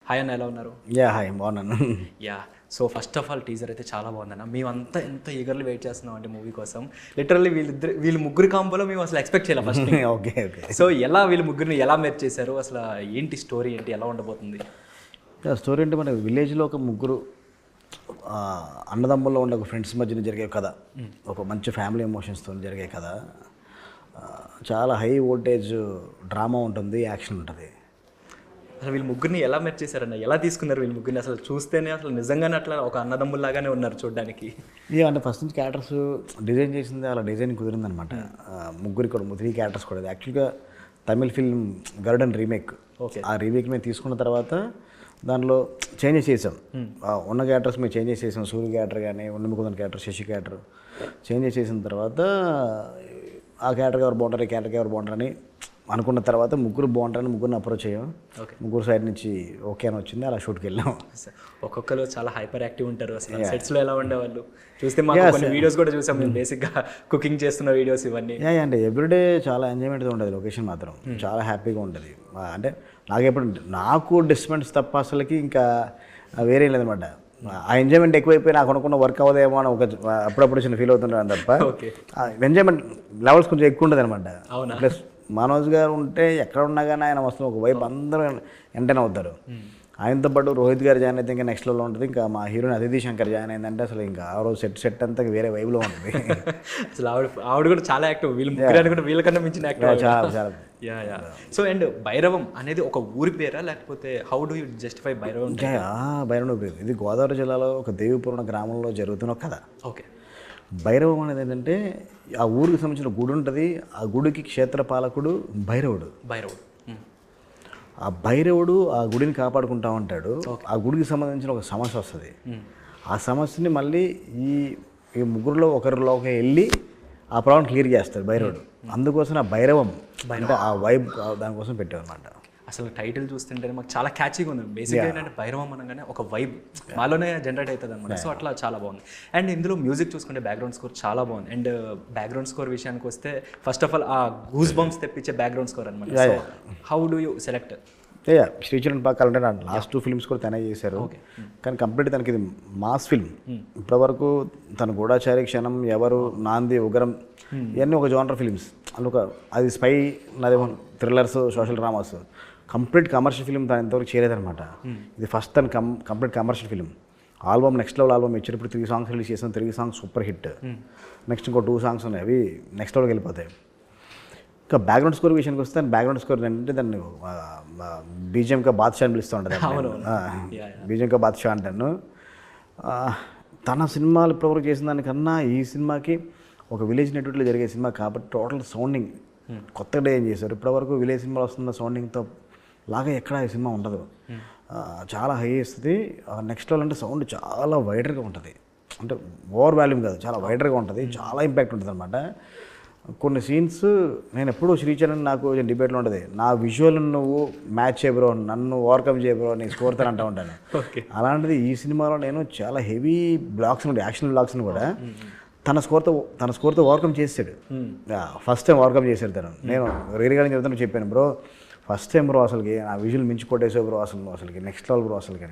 Hi అన్న, ఎలా ఉన్నారు? హాయ్ బాగున్నాను. So first of all teaser అయితే చాలా బాగుందన్న. మేమంతా ఎంత ఈగర్లీ వెయిట్ చేస్తున్నాం అంటే మూవీ కోసం. లిటరల్లీ వీళ్ళు ముగ్గురు కాంబోలో మేము అసలు ఎక్స్పెక్ట్ చేయాలి ఫస్ట్. Okay okay. సో ఎలా వీళ్ళు ముగ్గురిని ఎలా మెర్జ్ చేశారు, అసలు ఏంటి స్టోరీ, ఏంటి, ఎలా ఉండబోతుంది? స్టోరీ అంటే మన విలేజ్లో ఒక ముగ్గురు అన్నదమ్ముల్లో ఉండే ఒక ఫ్రెండ్స్ మధ్యన జరిగే కథ, ఒక మంచి ఫ్యామిలీ ఎమోషన్స్తో జరిగే కథ. చాలా హై వోల్టేజ్ డ్రామా ఉంటుంది, యాక్షన్ ఉంటుంది. అసలు వీళ్ళు ముగ్గురిని ఎలా మెర్జ్ చేశారన్న, ఎలా తీసుకున్నారు వీళ్ళు ముగ్గురిని? అసలు చూస్తేనే అసలు నిజంగానే అట్లా ఒక అన్నదమ్ముల్లాగానే ఉన్నారు చూడడానికి. అంటే ఫస్ట్ నుంచి క్యారెక్టర్స్ డిజైన్ చేసింది అలా డిజైన్ కుదిరిందనమాట. ముగ్గురికి కూడా 3 క్యారెక్టర్స్ కూడా. యాక్చువల్గా Tamil film Garudan remake. Okay. ఆ రీమేక్ మేము తీసుకున్న తర్వాత దానిలో చేంజెస్ చేసాం. ఉన్న క్యారెక్టర్స్ మేము చేంజెస్ చేసాం. సూర్య క్యారెక్టర్ కానీ, ఉన్నమికుదన్ క్యారెక్టర్, శశి క్యారెక్టర్ చేంజెస్ చేసిన తర్వాత ఆ క్యారెక్టర్ ఎవరు బాగుంటారు, ఈ క్యారెక్టర్ ఎవరు బాగుంటారని అనుకున్న తర్వాత ముగ్గురు బాగుంటారని ముగ్గురిని అప్రోచ్ అయ్యాం. ముగ్గురు సైడ్ నుంచి ఓకే అని వచ్చింది, అలా షూట్కి వెళ్ళాం. ఒక్కొక్కరు చాలా హైపర్ యాక్టివ్ ఉంటారు. అసలు సెట్స్లో ఎలా ఉండేవాళ్ళు చూస్తే మాకు కొన్ని వీడియోస్ కూడా చూసాం మేము, బేసిక్గా కుకింగ్ చేస్తున్న వీడియోస్ ఇవన్నీ. అంటే ఎవ్రీడే చాలా ఎంజాయ్మెంట్గా ఉంటుంది. లొకేషన్ మాత్రం చాలా హ్యాపీగా ఉంటుంది. అంటే నాకు డిస్టర్బెన్స్ తప్ప అసలుకి ఇంకా వేరే లేదనమాట. ఆ ఎంజాయ్మెంట్ ఎక్కువైపోయి నాకు అనుకున్న వర్క్ అవ్వదేమో అని అప్పుడప్పుడు చిన్న ఫీల్ అవుతుంటాను తప్ప ఎంజాయ్మెంట్ లెవెల్స్ కొంచెం ఎక్కువ ఉంటుంది అనమాట. ప్లస్ మనోజ్ గారు ఉంటే ఎక్కడ ఉన్నా కానీ ఆయన వస్తున్న ఒక వైపు అందరూ ఎంటైన్ అవుతారు. ఆయనతో పాటు రోహిత్ గారు జాయిన్ అయితే ఇంకా నెక్స్ట్ లెవెల్లో ఉంటుంది. ఇంకా మా హీరోయిన్ అదితి శంకర్ జాయిన్ అయిందంటే అసలు ఇంకా ఆ రోజు సెట్ అంతా వేరే వైపులో ఉంటుంది. అసలు ఆవిడ కూడా చాలా యాక్టివ్. వీళ్ళకన్నా మించిన యాక్టివ్. చాలా. సో అండ్ భైరవం అనేది ఒక ఊరి పేరా, లేకపోతే how do you justify Bhairavam? Bhairavam పేరు. ఇది గోదావరి జిల్లాలో ఒక దేవిపురం గ్రామంలో జరుగుతున్న కథ. ఓకే. భైరవం అనేది ఏంటంటే ఆ ఊరికి సంబంధించిన గుడి ఉంటుంది. ఆ గుడికి క్షేత్రపాలకుడు భైరవుడు. ఆ భైరవుడు ఆ గుడిని కాపాడుకుంటా ఉంటాడు. ఆ గుడికి సంబంధించిన ఒక సమస్య వస్తుంది. ఆ సమస్యని మళ్ళీ ఈ ముగ్గురులో ఒకరిలోకి వెళ్ళి ఆ ప్రాబ్లం క్లియర్ చేస్తాడు భైరవుడు. అందుకోసం ఆ భైరవం అంటే ఆ వైబ్ దానికోసం పెట్టావు అనమాట. అసలు టైటిల్ చూస్తుంటే మాకు చాలా క్యాచీగా ఉంది. బేసిక్గా ఏంటంటే భైరవం అనగానే ఒక వైబ్ మాలోనే జనరేట్ అవుతుంది అనమాట. సో అట్లా చాలా బాగుంది. అండ్ ఇందులో మ్యూజిక్ చూసుకుంటే బ్యాక్గ్రౌండ్ స్కోర్ చాలా బాగుంది. అండ్ బ్యాక్గ్రౌండ్ స్కోర్ విషయానికి వస్తే ఫస్ట్ ఆఫ్ ఆల్ ఆ గూస్ బంప్స్ తెప్పించే బ్యాక్గ్రౌండ్ స్కోర్ అనమాట. So how do you select? Sricharan పాకాలంటే లాస్ట్ 2 ఫిల్మ్స్ కూడా తనే చేశారు. కానీ కంప్లీట్ తనకి ఇది మాస్ ఫిల్మ్. ఇప్పటివరకు తన గూఢాచారి, క్షణం, ఎవరు, నాంది, ఉగ్రం ఇవన్నీ ఒక జోనర్ ఫిల్మ్స్. అది స్పై, నాదేమో thrillers, social dramas. Complete commercial film తను ఇంతవరకు చేయలేదనమాట. ఇది ఫస్ట్ తను complete commercial film. Album next level album ఇచ్చారు. ఇప్పుడు 3 సాంగ్స్ రిలీజ్ చేసాం. 3 సాంగ్స్ సూపర్ హిట్. నెక్స్ట్ ఇంకో 2 సాంగ్స్ ఉన్నాయి, అవి నెక్స్ట్ లెవెల్కి వెళ్ళిపోతాయి. ఇంకా బ్యాక్గ్రౌండ్ స్కోర్ విషయానికి వస్తే బ్యాక్గ్రౌండ్ స్కోర్ ఏంటంటే దాన్ని బీజిఎంకా బాద్షా అని పిలుస్తూ ఉంటుంది. బీజిఎంకా బాద్షా అంటాను. తన సినిమాలు ఇప్పటివరకు చేసిన దానికన్నా ఈ సినిమాకి ఒక విలేజ్ నెట్వర్క్లో జరిగే సినిమా కాబట్టి టోటల్ సౌండింగ్ కొత్తగా ఏం చేశారు. ఇప్పటివరకు విలేజ్ సినిమాలు వస్తున్న సౌండింగ్తో లాగా ఎక్కడ ఈ సినిమా ఉండదు. చాలా హై ఇస్తుంది. నెక్స్ట్ లెవెల్ అంటే సౌండ్ చాలా వైడర్గా ఉంటుంది. అంటే ఓవర్ వాల్యూమ్ కాదు, చాలా వైడర్గా ఉంటుంది. చాలా ఇంపాక్ట్ ఉంటుంది అనమాట. కొన్ని సీన్స్ నేను ఎప్పుడూ శ్రీచరణ్ నాకు డిబేట్లో ఉంటుంది, నా విజువల్ నువ్వు మ్యాచ్ చేయ బ్రో, నన్ను ఓవర్కమ్ చేయ బ్రో, నేను స్కోర్ తను అంటూ ఉంటాను. అలాంటిది ఈ సినిమాలో నేను చాలా హెవీ బ్లాక్స్ని కూడా, యాక్షన్ బ్లాక్స్ని కూడా తన స్కోర్తో ఓవర్కమ్ చేసాడు. ఫస్ట్ టైం ఓవర్కమ్ చేశాడు తను. నేను రీరిగానే చెప్తాను, చెప్పాను బ్రో ఫస్ట్ టైం బ్రో అసలుకి నా విజువల్ మించి కొట్టేసే బ్రో, అసలుకి నెక్స్ట్ లెవెల్ బ్రో అసలుకి.